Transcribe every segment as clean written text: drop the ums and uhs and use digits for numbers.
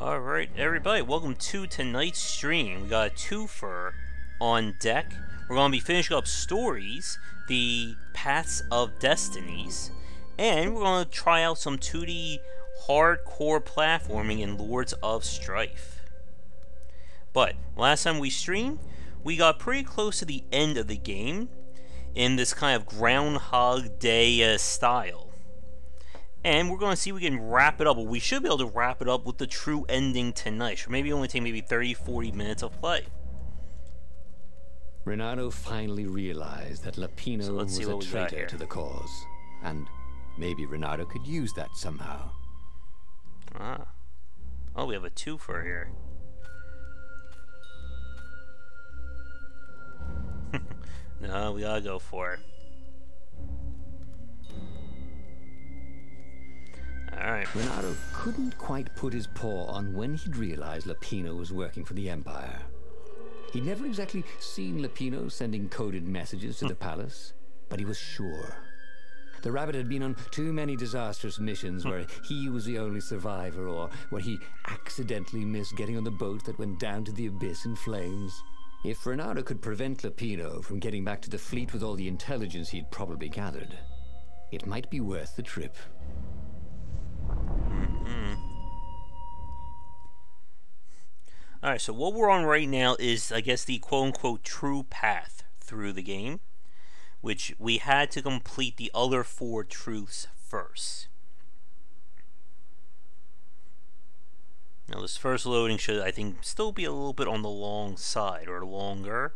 Alright, everybody, welcome to tonight's stream. We got a twofer on deck. We're going to be finishing up stories, the Paths of Destinies, and we're going to try out some 2D hardcore platforming in Lords of Strife. But, last time we streamed, we got pretty close to the end of the game in this kind of Groundhog Day style. And we're going to see if we can wrap it up. Well, we should be able to wrap it up with the true ending tonight. So maybe only take 30-40 minutes of play. Renato finally realized that Lapino was a traitor to the cause. And maybe Renato could use that somehow. Ah. Oh, we have a twofer here. No, we gotta go for it. Alright. Renato couldn't quite put his paw on when he'd realized Lapino was working for the Empire. He'd never exactly seen Lapino sending coded messages to the palace, but he was sure. The rabbit had been on too many disastrous missions where he was the only survivor, or where he accidentally missed getting on the boat that went down to the abyss in flames. If Renato could prevent Lapino from getting back to the fleet with all the intelligence he'd probably gathered, it might be worth the trip. Alright, so what we're on right now is, I guess, the quote-unquote true path through the game, which we had to complete the other 4 truths first. Now this first loading should, I think, still be a little bit on the long side, or longer.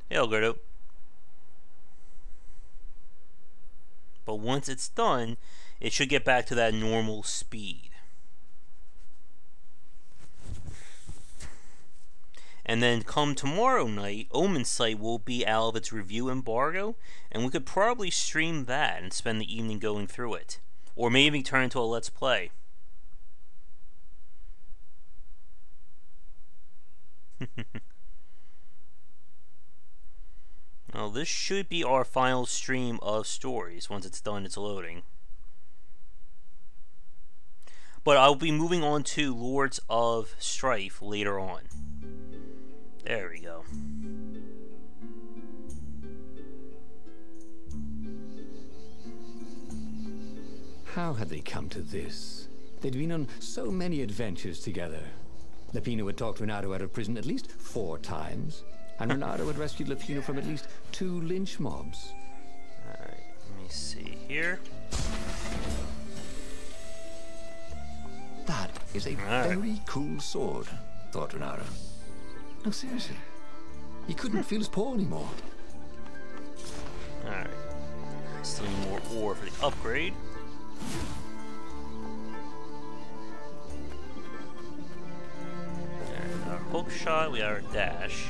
Yeah, I'll go. But once it's done, it should get back to that normal speed. And then come tomorrow night, Omen's site will be out of its review embargo, and we could probably stream that and spend the evening going through it. Or maybe turn into a Let's Play. Well, this should be our final stream of stories once it's done its loading. But I'll be moving on to Lords of Strife later on. There we go. How had they come to this? They'd been on so many adventures together. Lapino had talked Renato out of prison at least 4 times, and Renato had rescued Lapino from at least 2 lynch mobs. Alright, let me see here. That is a very cool sword, thought Renato. No, seriously. He couldn't feel his paw anymore. Alright. Still need more ore for the upgrade. There's our hook shot, we got our dash.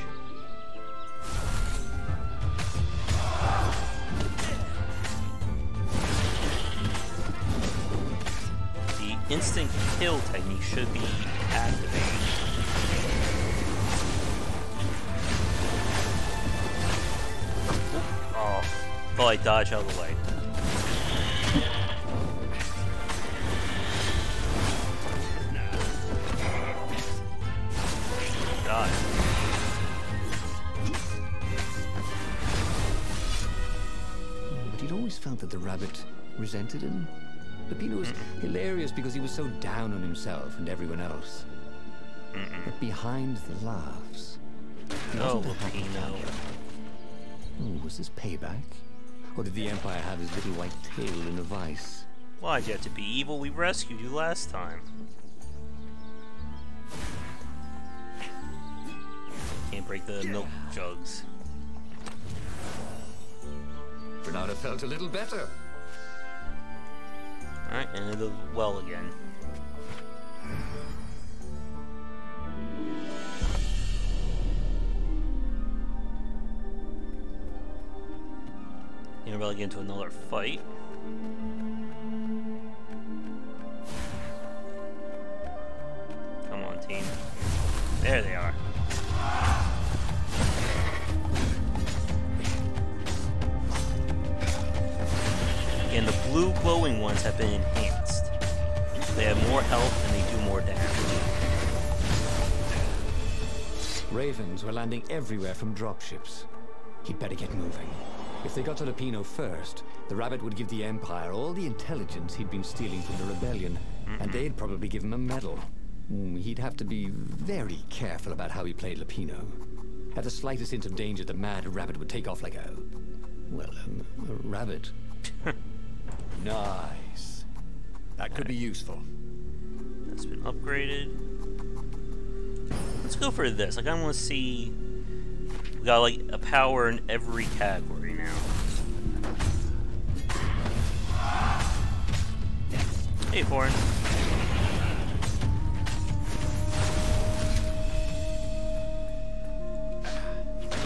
The instant kill technique should be activated. Oh, thought I dodged out of the way. God. But he'd always felt that the rabbit resented him. Lapino was hilarious because he was so down on himself and everyone else. But behind the laughs, he wasn't a happy man. Oh, was this payback? Or did the Empire have his little white tail in a vice? Why'd you have to be evil? We rescued you last time. Can't break the milk jugs. Renato felt a little better. Alright, and into the well again. You're about to get into another fight. Come on, team. There they are. And the blue glowing ones have been enhanced. They have more health and they do more damage. Ravens were landing everywhere from dropships. He'd better get moving. If they got to Lupino first, the rabbit would give the Empire all the intelligence he'd been stealing from the rebellion, and they'd probably give him a medal. He'd have to be very careful about how he played Lupino. At the slightest hint of danger, the mad rabbit would take off like a rabbit. Nice. That could be useful. That's been upgraded. Let's go for this. Like, I want to see... We got, like, a power in every category now. Hey, Foreign.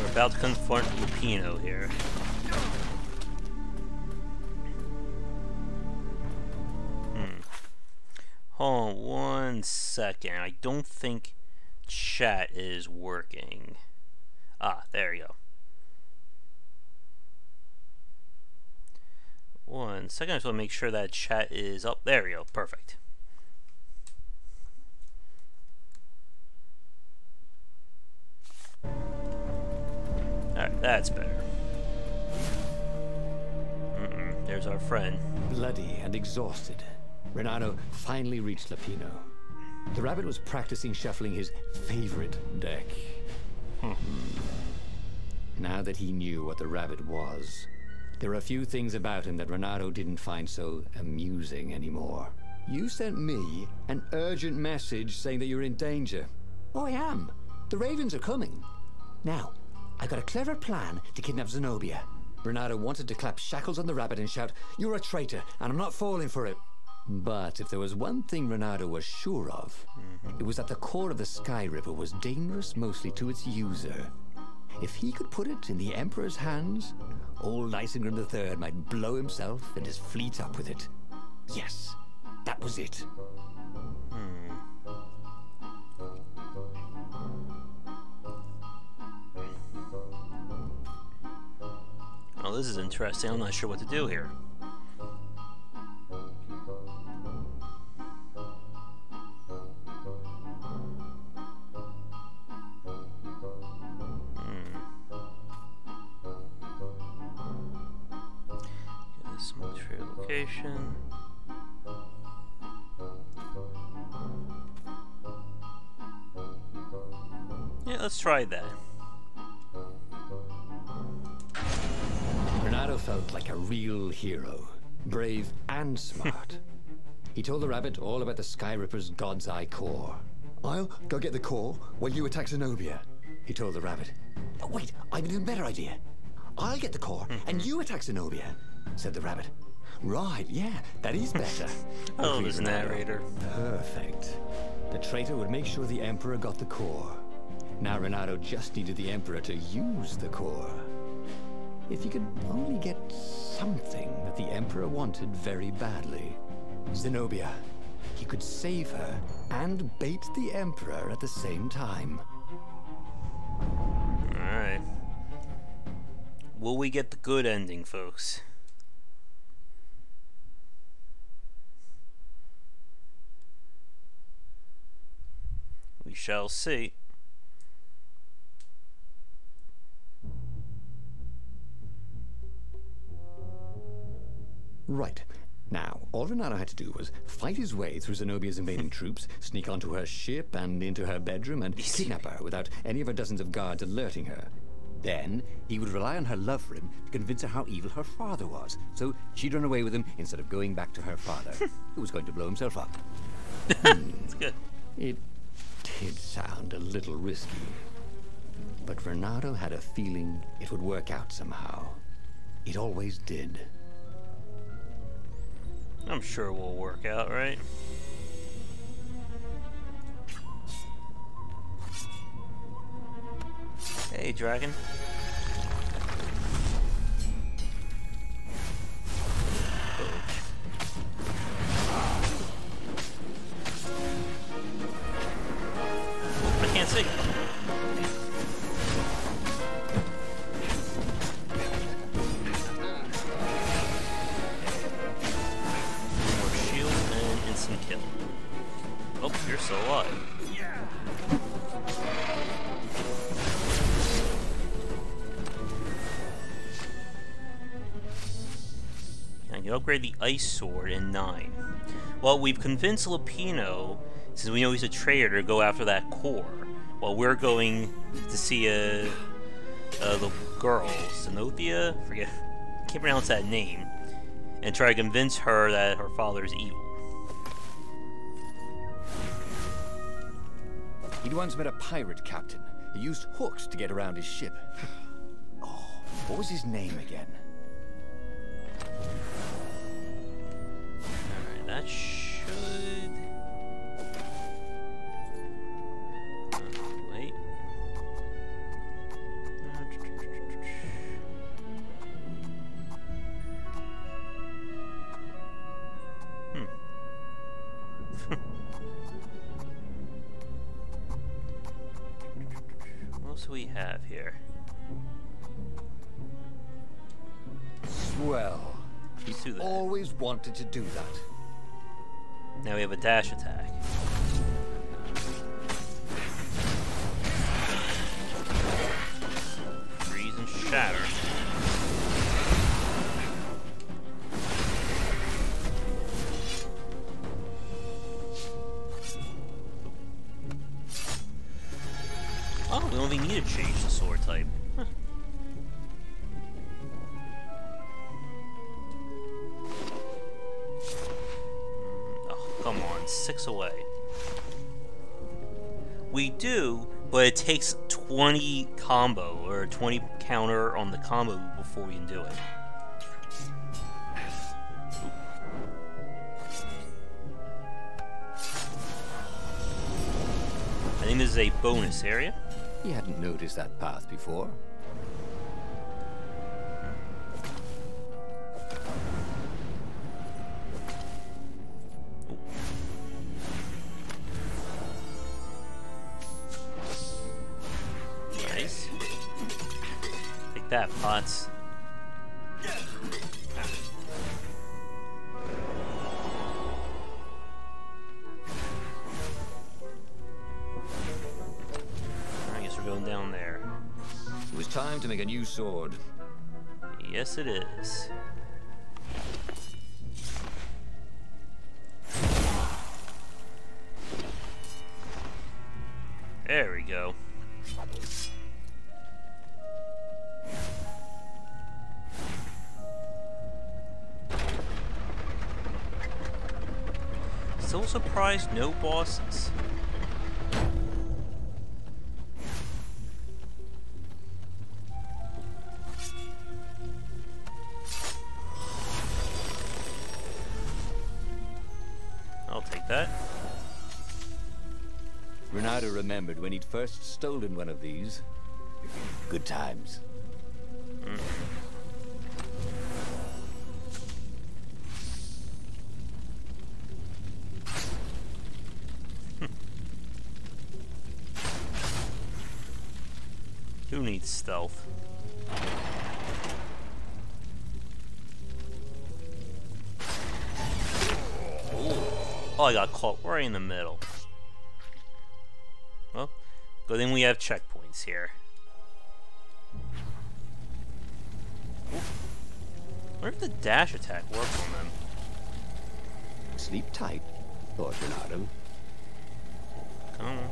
We're about to confront Lupino here. Hold on 1 second. I don't think chat is working. Ah, there you go. 1 second. I just want to make sure that chat is up. There we go. Perfect. Alright, that's better. There's our friend. Bloody and exhausted, Renato finally reached Lupino. The rabbit was practicing shuffling his favorite deck. Now that he knew what the rabbit was, there were a few things about him that Renato didn't find so amusing anymore. You sent me an urgent message saying that you're in danger. Oh, I am. The ravens are coming. Now, I got a clever plan to kidnap Zenobia. Renato wanted to clap shackles on the rabbit and shout, "You're a traitor, and I'm not falling for it." But if there was one thing Renato was sure of, it was that the core of the Sky River was dangerous mostly to its user. If he could put it in the Emperor's hands, old Isengrim III might blow himself and his fleet up with it. Yes, that was it. Oh, this is interesting. I'm not sure what to do here. Get this military location. Yeah, let's try that. Renato felt like a real hero, brave and smart. He told the rabbit all about the Sky Ripper's God's Eye core. "I'll go get the core while you attack Zenobia," he told the rabbit. "Oh, wait, I've an even better idea. I'll get the core and you attack Zenobia," said the rabbit. "Right, yeah, that is better." Oh, this narrator. Perfect. The traitor would make sure the Emperor got the core. Now Renato just needed the Emperor to use the core. If he could only get something that the Emperor wanted very badly. Zenobia. He could save her and bait the Emperor at the same time. Alright. Will we get the good ending, folks? We shall see. Right. Now, all Renato had to do was fight his way through Zenobia's invading troops, sneak onto her ship and into her bedroom, and kidnap her without any of her dozens of guards alerting her. Then, he would rely on her love for him to convince her how evil her father was, so she'd run away with him instead of going back to her father, who was going to blow himself up. It's good. It did sound a little risky, but Renato had a feeling it would work out somehow. It always did. I'm sure it will work out, right? Hey, dragon. I can't see. More shield and instant kill. still alive. And you upgrade the ice sword in 9. Well, we've convinced Lupino, since we know he's a traitor, to go after that core. While we're going to see the girl, Zenothia? Forget, can't pronounce that name. And try to convince her that her father's evil. He'd once met a pirate captain. He used hooks to get around his ship. Oh, what was his name again? Alright, that should... wait. What else do we have here? Swell. Let's do that. Always wanted to do that. Now we have a dash attack. Freeze and shatter. Oh, we don't even need to change the sword type. Huh. Oh, come on, 6 away. We do, but it takes 20 combo, or 20 counter on the combo before we can do it. I think this is a bonus area. He hadn't noticed that path before. Nice. Take that, Potts. Going down there. It was time to make a new sword. Yes, it is. There we go. Still surprised no bosses. I'll take that. Renato remembered when he'd first stolen one of these. Good times. Who needs stealth? Oh, I got caught right in the middle. Well, good thing we have checkpoints here. I wonder if the dash attack works on them. Sleep tight, thought Renato. Come on.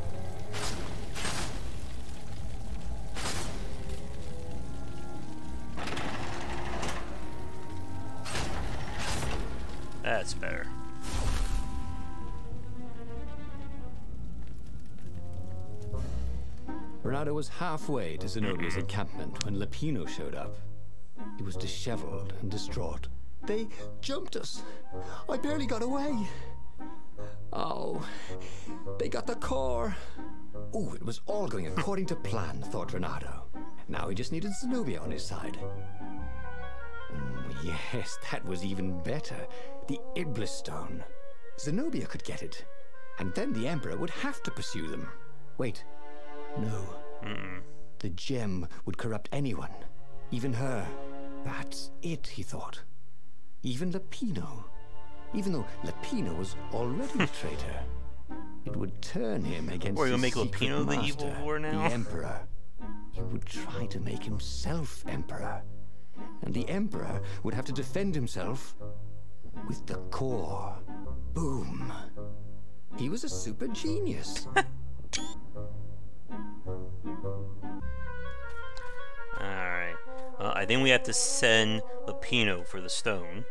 That's better. Renato was halfway to Zenobia's encampment when Lupino showed up. He was disheveled and distraught. They jumped us. I barely got away. Oh, they got the core. Oh, it was all going according to plan, thought Renato. Now he just needed Zenobia on his side. Yes, that was even better. The Iblis Stone. Zenobia could get it. And then the Emperor would have to pursue them. Wait. No. The gem would corrupt anyone. Even her. That's it, he thought. Even Lupino. Even though Lupino was already a traitor. It would turn him against We're gonna his make secret Lapino the master, evil war now? the Emperor. He would try to make himself Emperor. And the Emperor would have to defend himself with the core. Boom. He was a super genius. Alright. I think we have to send Lapino for the stone.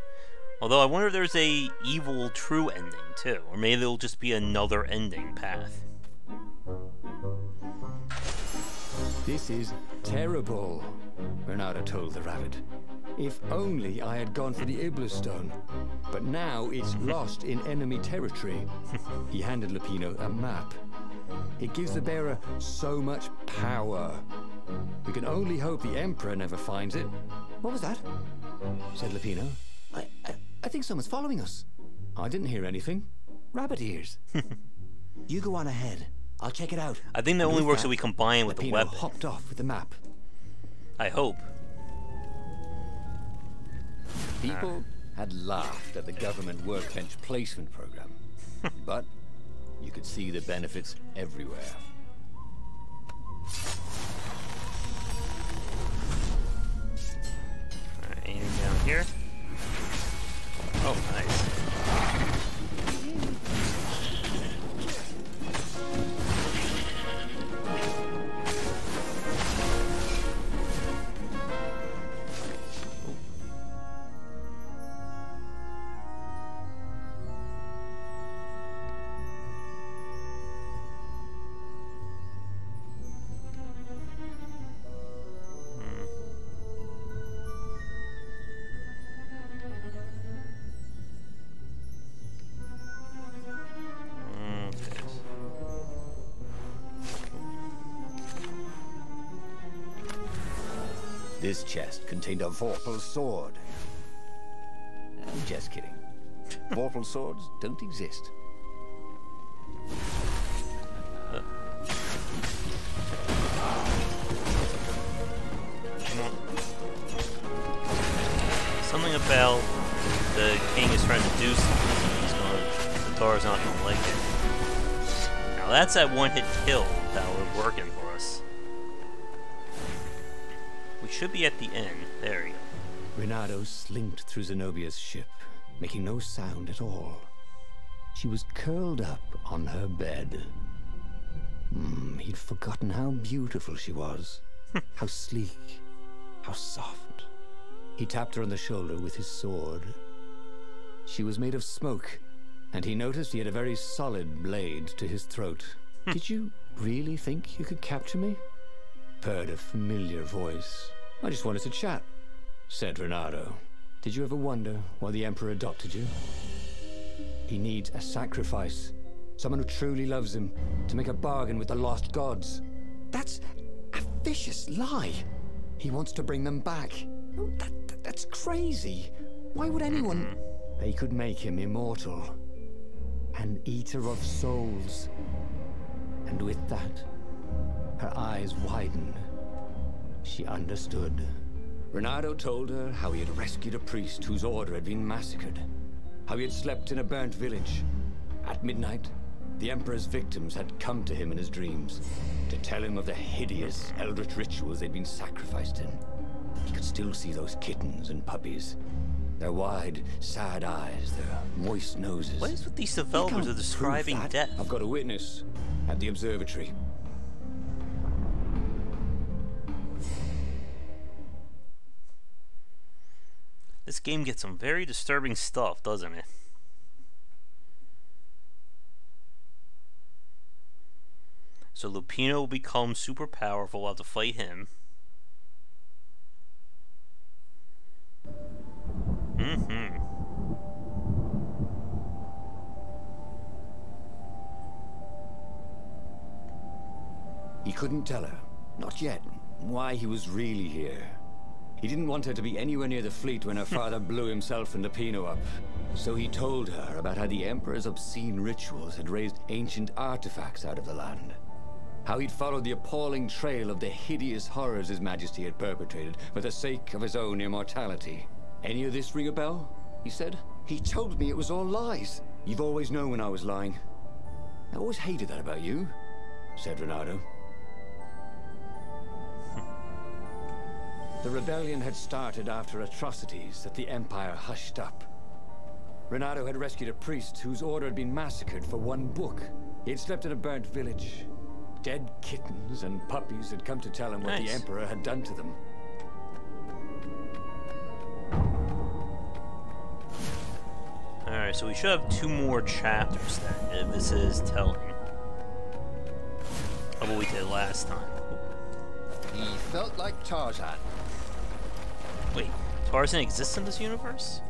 Although I wonder if there's a evil true ending too. Or maybe there'll just be another ending path. This is terrible, Renato told the rabbit. If only I had gone for the Iblis stone. But now it's lost in enemy territory. He handed Lapino a map. It gives the bearer so much power. We can only hope the Emperor never finds it. What was that? Said Lapino. I think someone's following us. I didn't hear anything. Rabbit ears. You go on ahead. I'll check it out. I think that only works if we combine with the weapon. Hopped off with the map. I hope. People had laughed at the government workbench placement program, but you could see the benefits everywhere. Alright, anything down here? Oh, nice. This chest contained a Vorpal sword. I'm just kidding. Vorpal swords don't exist. Something about the king is trying to do something. Centaur's not gonna like it. Now that's that one-hit kill that was working for us. We should be at the end. There we go. Renato slinked through Zenobia's ship, making no sound at all. She was curled up on her bed. He'd forgotten how beautiful she was. How sleek. How soft. He tapped her on the shoulder with his sword. She was made of smoke, and he noticed he had a very solid blade to his throat. Did you really think you could capture me? Heard a familiar voice. I just wanted to chat, said Renato. Did you ever wonder why the Emperor adopted you? He needs a sacrifice. Someone who truly loves him, to make a bargain with the lost gods. That's a vicious lie. He wants to bring them back. No, that's crazy. Why would anyone... They could make him immortal. An eater of souls. And with that, her eyes widened. She understood. Renato told her how he had rescued a priest whose order had been massacred. How he had slept in a burnt village. At midnight, the Emperor's victims had come to him in his dreams to tell him of the hideous eldritch rituals they'd been sacrificed in. He could still see those kittens and puppies. Their wide, sad eyes, their moist noses. What is with these developers of describing death? I've got a witness at the observatory. This game gets some very disturbing stuff, doesn't it? So Lupino will become super powerful. We'll have to fight him. He couldn't tell her, not yet, why he was really here. He didn't want her to be anywhere near the fleet when her father blew himself and Lupino up. So he told her about how the Emperor's obscene rituals had raised ancient artifacts out of the land. How he'd followed the appalling trail of the hideous horrors His Majesty had perpetrated for the sake of his own immortality. Any of this ring a bell? He said. He told me it was all lies. You've always known when I was lying. I always hated that about you, said Renato. The rebellion had started after atrocities that the Empire hushed up. Renato had rescued a priest whose order had been massacred for one book. He had slept in a burnt village. Dead kittens and puppies had come to tell him what the Emperor had done to them. Alright, so we should have 2 more chapters then, if this is telling of what we did last time. He felt like Tarzan. Wait, Tarzan exists in this universe?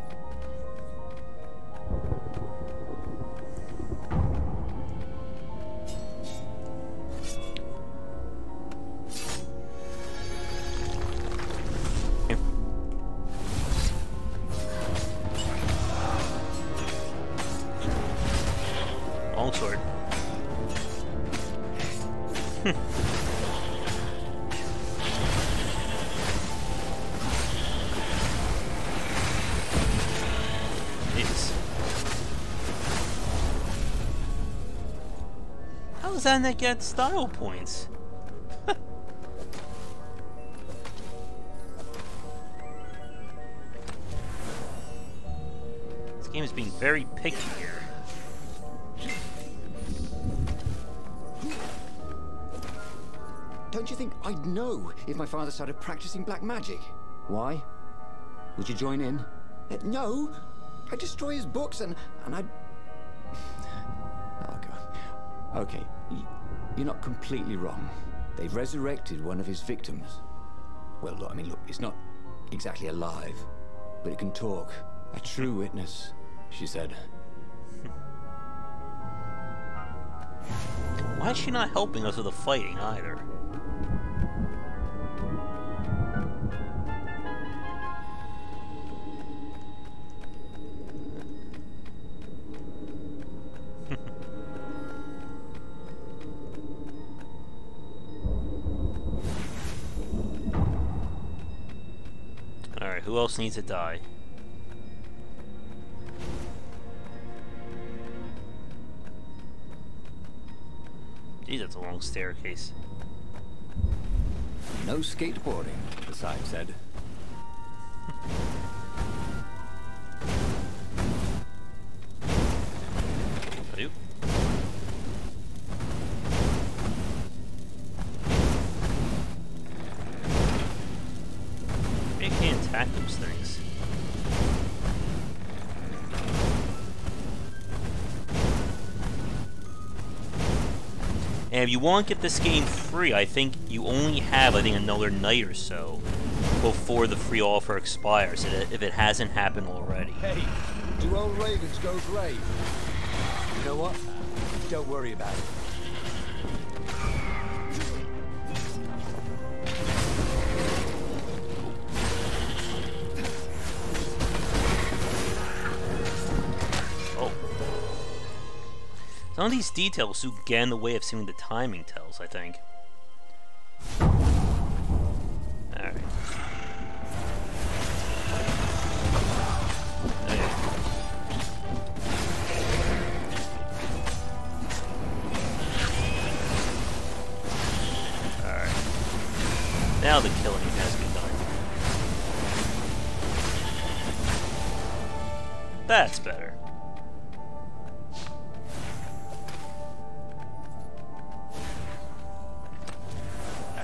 Longsword. Jeez. How does that not get style points? This game is being very picky here. Don't you think I'd know if my father started practicing black magic? Why? Would you join in? No. I'd destroy his books and I'd... Oh, God. Okay, you're not completely wrong. They've resurrected one of his victims. Well, look, I mean, look, it's not exactly alive, but it can talk. A true witness, she said. Why is she not helping us with the fighting either? Alright, who else needs to die? Geez, that's a long staircase. No skateboarding, the sign said. Oop. Maybe I can't attack those things. And if you want to get this game free, I think you only have, another night or so before the free offer expires, if it hasn't happened already. Hey, do old ravens go grey? You know what? Don't worry about it. Some of these details do get in the way of seeing the timing tells, I think. Alright. Okay. Alright. Now the killing has begun. That's better.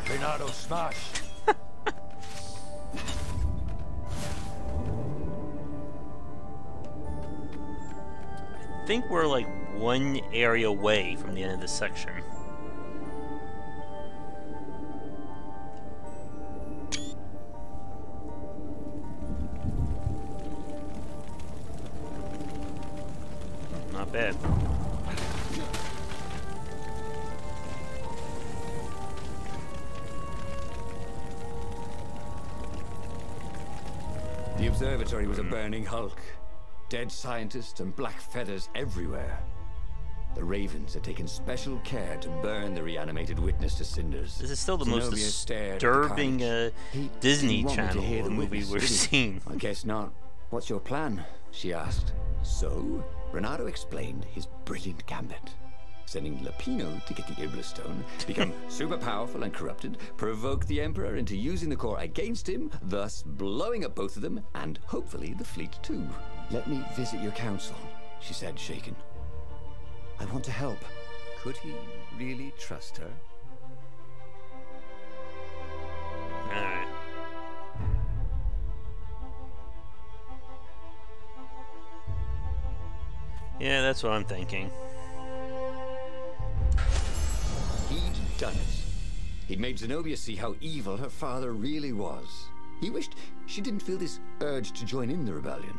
Renato smash. I think we're like one area away from the end of this section. Not bad. The observatory was a burning hulk. Dead scientists and black feathers everywhere. The Ravens had taken special care to burn the reanimated witness to cinders. This is still the most Zenobia stared at the disturbing carnage. Disney Didn't want me to Channel hear the movie witness, we're did he? seeing. I guess not. What's your plan? She asked. So, Renato explained his brilliant gambit. sending Lapino to get the Iblistone, become super powerful and corrupted, provoke the Emperor into using the core against him, thus blowing up both of them, and hopefully the fleet too. "Let me visit your council," she said, shaken. "I want to help." Could he really trust her? Alright. Yeah, that's what I'm thinking. He'd done it. He'd made Zenobia see how evil her father really was. He wished she didn't feel this urge to join in the rebellion.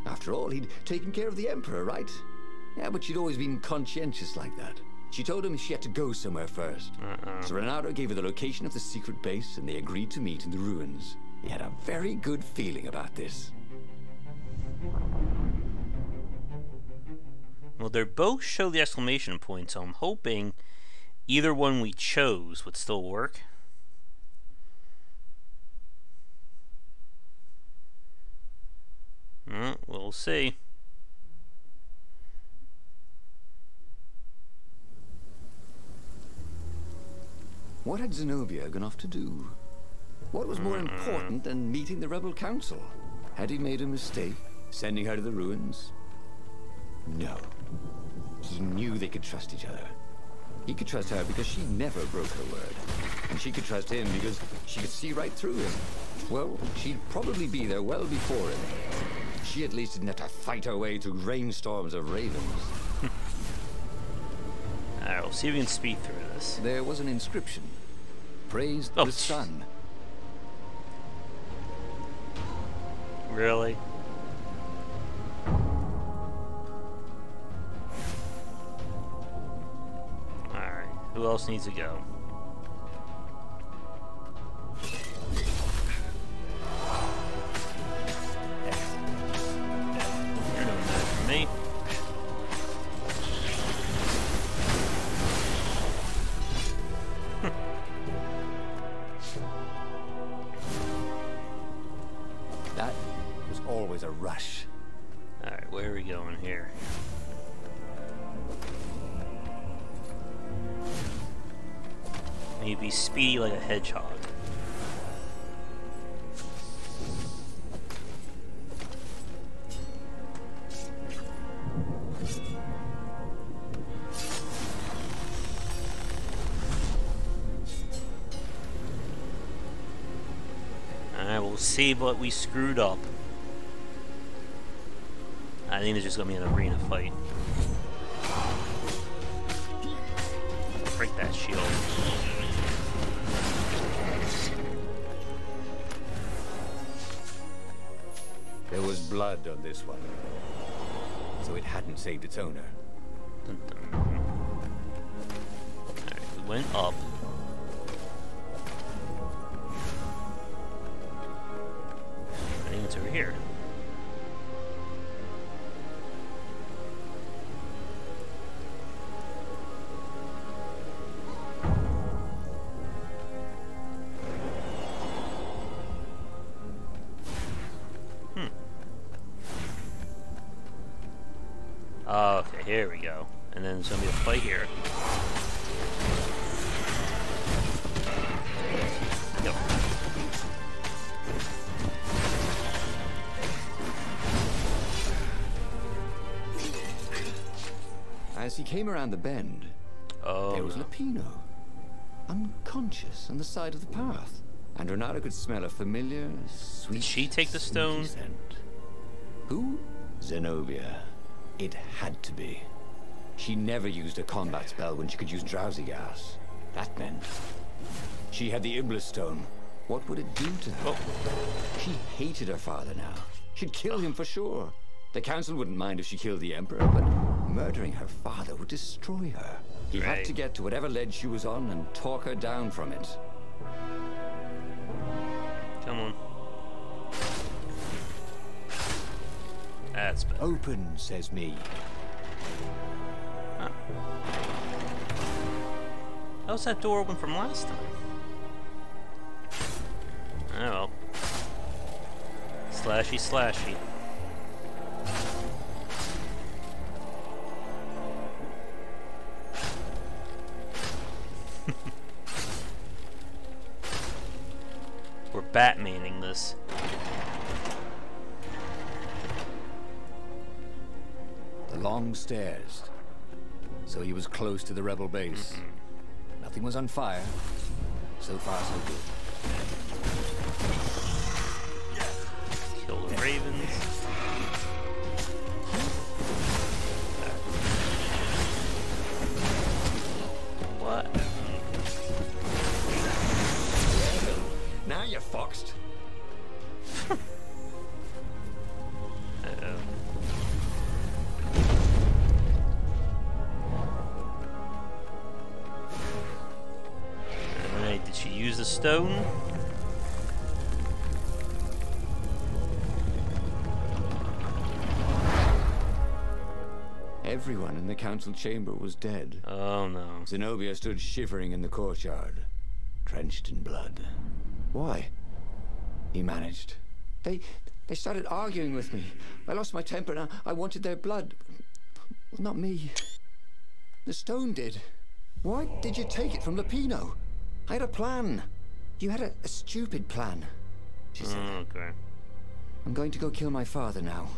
After all, he'd taken care of the Emperor, right? Yeah, but she'd always been conscientious like that. She told him she had to go somewhere first. So Renato gave her the location of the secret base, and they agreed to meet in the ruins. He had a very good feeling about this. Well, they both show the exclamation point, so I'm hoping either one we chose would still work. We'll see. What had Zenobia gone off to do? What was more important than meeting the rebel council? Had he made a mistake, sending her to the ruins? No. He knew they could trust each other. He could trust her because she never broke her word. And she could trust him because she could see right through him. Well, she'd probably be there well before him. She at least didn't have to fight her way through rainstorms of ravens. Alright, we'll see if we can speed through this. There was an inscription. Praise the sun. Really? Alright, who else needs to go? You're doing that for me. That was always a rush. Alright, where are we going here? I need to be speedy like a hedgehog. Alright, we'll see what we screwed up. I think it's just gonna be an arena fight. Break that shield. There was blood on this one, so it hadn't saved its owner. Dun, dun. Alright, we went up. I think it's over here. Okay, here we go. And then there's gonna be a fight here. Yep. As he came around the bend, there was no. Lapino, unconscious on the side of the path. And Renato could smell a familiar, sweet, Did she take the sneaky stone? scent. Who? Zenobia. It had to be. She never used a combat spell when she could use drowsy gas. That meant she had the Iblis stone. What would it do to her? She hated her father now. She'd kill him for sure. The council wouldn't mind if she killed the Emperor, but murdering her father would destroy her. He had to get to whatever ledge she was on and talk her down from it. Come on. That's better. Open, says me. Huh. How's that door open from last time? Oh well. Slashy, slashy. Batmaning this. The long stairs. So he was close to the rebel base. Nothing was on fire. So far, so good. Kill the ravens. What? Now you're foxed. Alright, did she use the stone? Everyone in the council chamber was dead. Oh no. Zenobia stood shivering in the courtyard, drenched in blood. Why? He managed. They started arguing with me. I lost my temper and I wanted their blood. Well, not me. The stone did. Why did you take it from Lupino? I had a plan. You had a stupid plan, she said. Okay. I'm going to go kill my father now.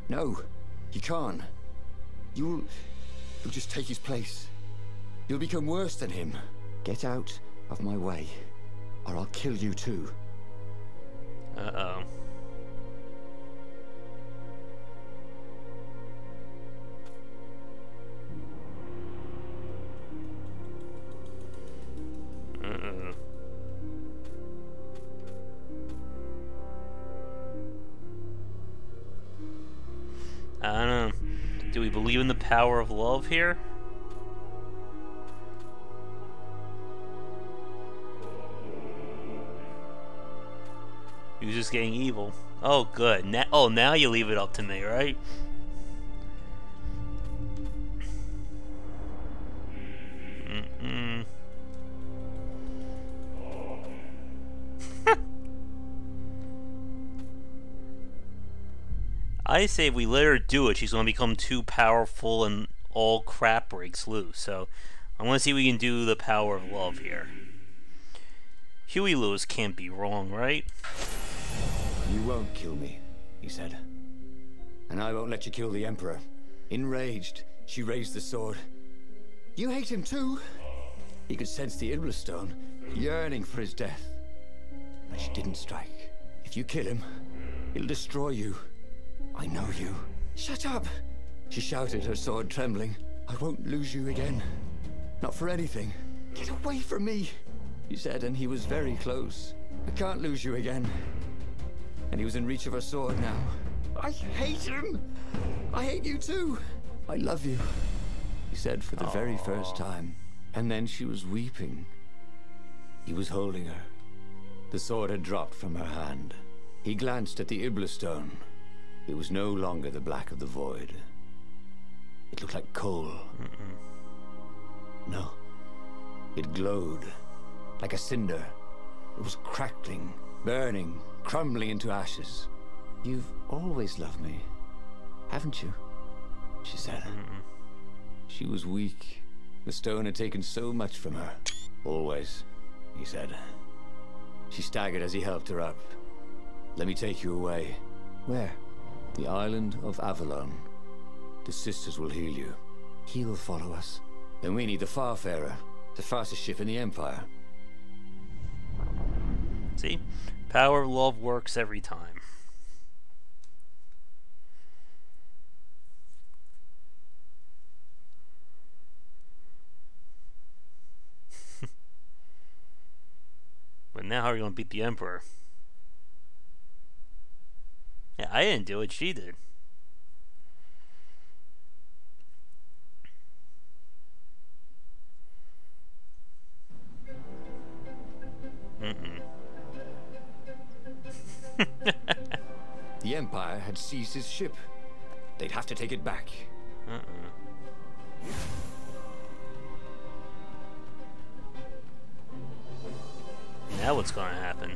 No, you can't. You'll just take his place. You'll become worse than him. Get out of my way, or I'll kill you too. Uh-oh. Uh-oh. I don't know. Do we believe in the power of love here? He was just getting evil. Oh, good. Now you leave it up to me, right? Mm-mm. I say if we let her do it, she's going to become too powerful and all crap breaks loose. So I want to see if we can do the power of love here. Huey Lewis can't be wrong, right? You won't kill me, he said. And I won't let you kill the Emperor. Enraged, she raised the sword. You hate him too? He could sense the Iblis stone, yearning for his death. But she didn't strike. If you kill him, it'll destroy you. I know you. Shut up! She shouted, her sword trembling. I won't lose you again. Not for anything. Get away from me, he said, and he was very close. I can't lose you again. And he was in reach of her sword now. I hate him! I hate you too! I love you, he said for the very first time. And then she was weeping. He was holding her. The sword had dropped from her hand. He glanced at the Iblis stone. It was no longer the black of the void. It looked like coal. No. It glowed like a cinder. It was crackling, burning, crumbling into ashes. You've always loved me, haven't you? She said. She was weak. The stone had taken so much from her. Always, he said. She staggered as he helped her up. Let me take you away. Where? The island of Avalon. The sisters will heal you. He'll follow us. Then we need the Farfarer, the fastest ship in the Empire. See? Power of love works every time. But now how are we going to beat the Emperor? Yeah, I didn't do it, she did. The Empire had seized his ship. They'd have to take it back. Now what's going to happen?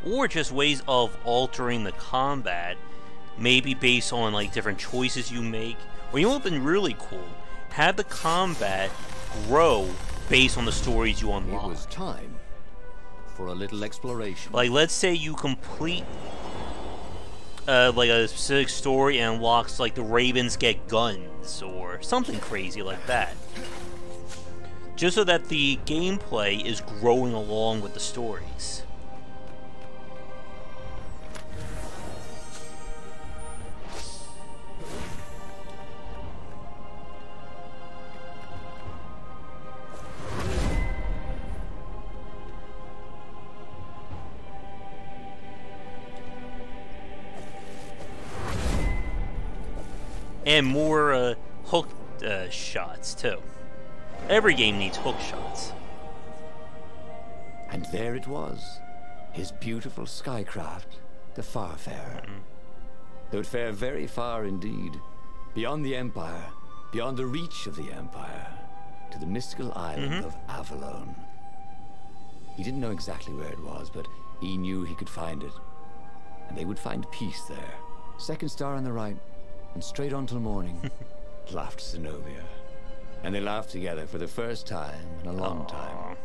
Or just ways of altering the combat maybe based on like different choices you make. Or you know what would have been really cool? Have the combat grow based on the stories you unlock. It was time for a little exploration. Like, let's say you complete like a specific story and unlocks like the Ravens get guns or something crazy like that. Just so that the gameplay is growing along with the stories. And more hook shots, too. Every game needs hook shots. And there it was, his beautiful skycraft, the Farfarer. They would fare very far indeed, beyond the Empire, beyond the reach of the Empire, to the mystical island of Avalon. He didn't know exactly where it was, but he knew he could find it. And they would find peace there. Second star on the right, and straight on till morning, laughed Zenobia. And they laughed together for the first time in a long time.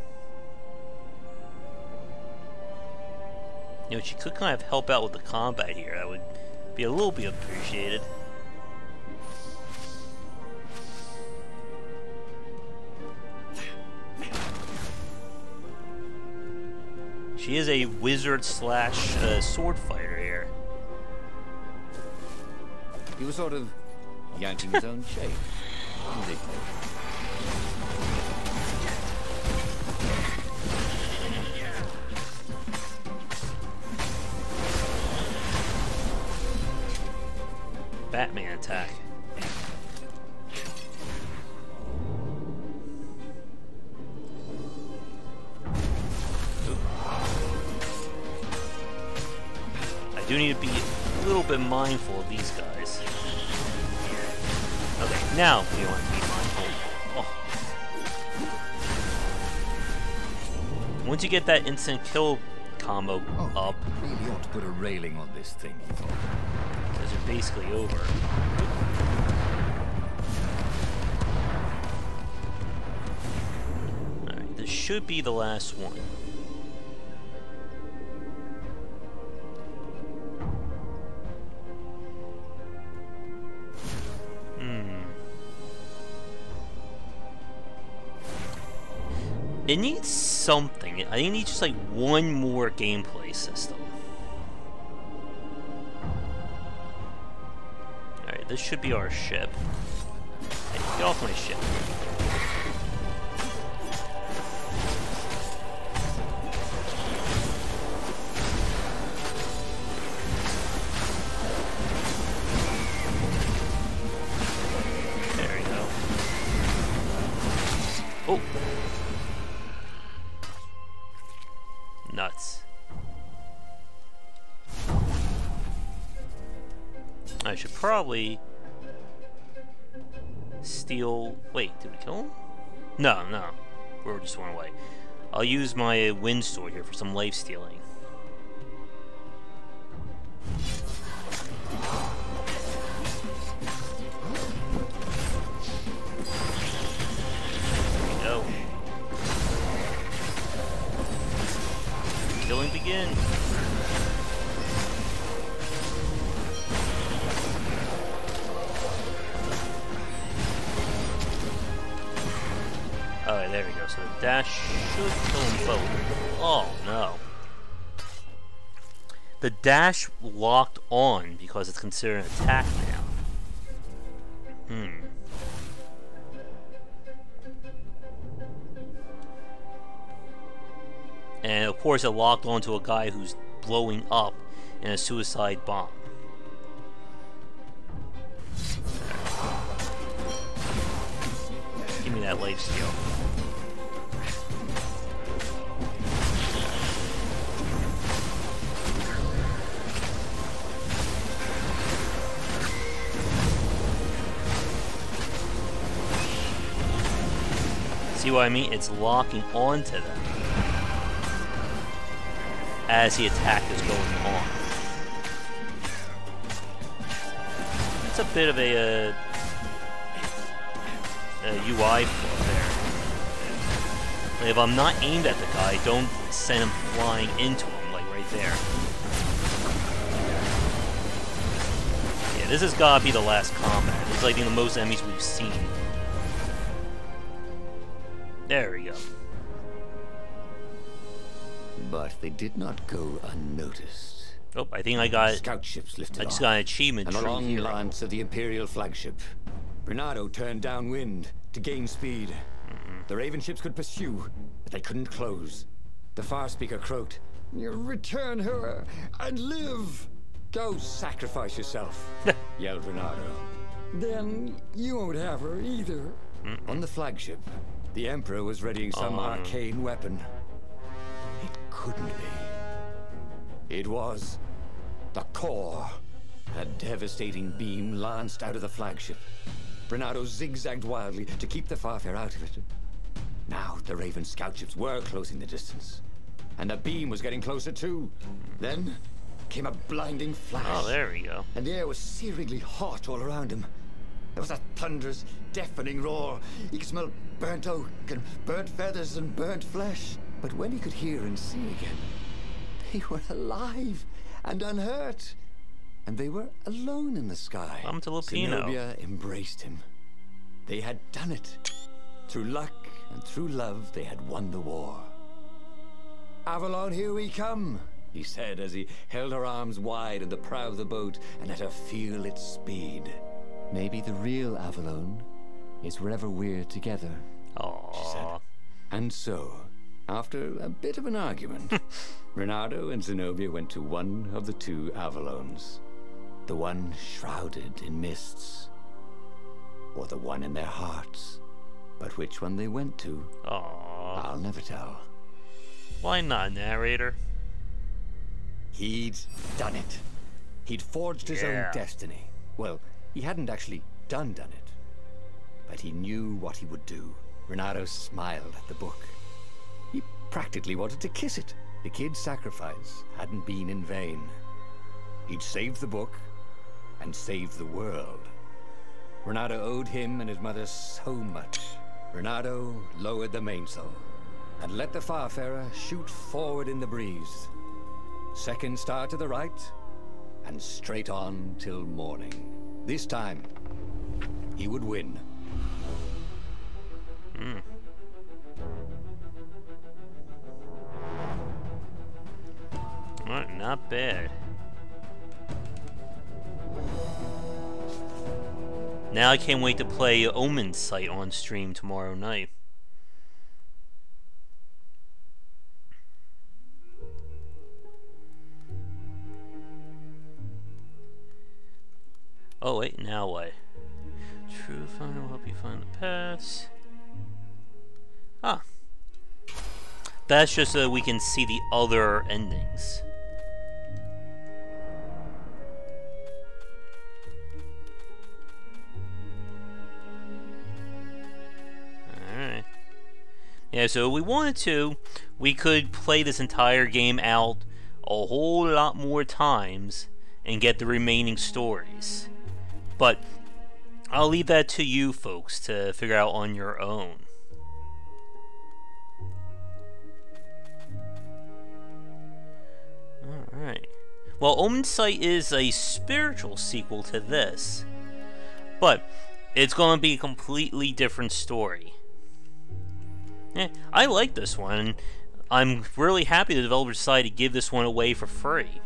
You know, she could kind of help out with the combat here. That would be a little bit appreciated. She is a wizard slash sword fighter here. He was sort of yanking his own shape, wasn't he? Batman attack. I do need to be a little bit mindful of these guys. Okay, now we want to be mindful. Oh. Once you get that instant kill combo up, Really ought to put a railing on this thing, he thought. those are basically over. Alright, this should be the last one. It needs something. I think it needs just like one more gameplay system. Alright, this should be our ship. Hey, get off my ship. There we go. Oh! Nuts. I should probably steal... Wait, did we kill him? No, no. We're just one away. I'll use my wind sword here for some life stealing. There we go. Killing begin. Alright, there we go. So the dash should kill him both. Oh no. The dash locked on because it's considered an attack now. And of course it locked onto a guy who's blowing up in a suicide bomb. Give me that life steal. See what I mean? It's locking onto them as the attack is going on. that's a bit of a UI flaw there. Like, if I'm not aimed at the guy, don't send him flying into him, like right there. Yeah, this has gotta be the last combat. It's like the most enemies we've seen. There we go. But they did not go unnoticed. Oh, I think I got... Scout ships lifted I just off, got an achievement and tree along here. the lance of the Imperial flagship, Bernardo turned downwind to gain speed. The Raven ships could pursue, but they couldn't close. The far speaker croaked, "You return her and live! Go sacrifice yourself," yelled Bernardo. "Then you won't have her either." On the flagship, the Emperor was readying some arcane weapon. It couldn't be. It was the core. A devastating beam lanced out of the flagship. Bernardo zigzagged wildly to keep the Farfair out of it. Now the Raven scout ships were closing the distance, and the beam was getting closer too. Then came a blinding flash. Oh, there we go. And the air was searingly hot all around him. There was a thunderous, deafening roar. He could smell burnt oak and burnt feathers and burnt flesh. But when he could hear and see again, they were alive and unhurt. And they were alone in the sky. Welcome to Lupino. Zenobia embraced him. They had done it. Through luck and through love, they had won the war. "Avalon, here we come," he said as he held her arms wide in the prow of the boat and let her feel its speed. "Maybe the real Avalon is wherever we're together," she said. Aww. And so, after a bit of an argument, Bernardo and Zenobia went to one of the two Avalons. The one shrouded in mists, or the one in their hearts. But which one they went to, Aww. I'll never tell. Why not, narrator? He'd done it. He'd forged his own Yeah. destiny. Well, he hadn't actually done it, but he knew what he would do. Bernardo smiled at the book. He practically wanted to kiss it. The kid's sacrifice hadn't been in vain. He'd saved the book and saved the world. Bernardo owed him and his mother so much. Bernardo lowered the mainsail and let the Farfarer shoot forward in the breeze. Second star to the right, and straight on till morning. This time, he would win. Alright, not bad. Now I can't wait to play Omen Sight on stream tomorrow night. Oh wait, now what? True Finder will help you find the paths. Ah. That's just so that we can see the other endings. Alright. Yeah, so if we wanted to, we could play this entire game out a whole lot more times and get the remaining stories. But I'll leave that to you folks to figure out on your own. Alright. Well, Omen Sight is a spiritual sequel to this, but it's going to be a completely different story. I like this one. I'm really happy the developers decided to give this one away for free.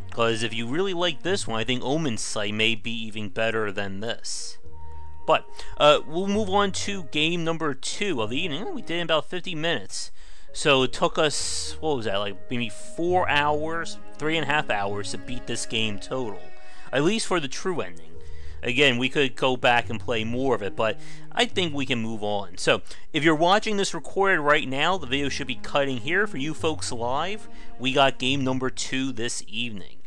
Because if you really like this one, I think Omen Sight may be even better than this. But, we'll move on to game number 2 of the evening. We did in about 50 minutes. So it took us, what was that, like maybe 4 hours, 3.5 hours to beat this game total. At least for the true ending. Again, we could go back and play more of it, but I think we can move on. So, if you're watching this recorded right now, the video should be cutting here. For you folks live, we got game number 2 this evening.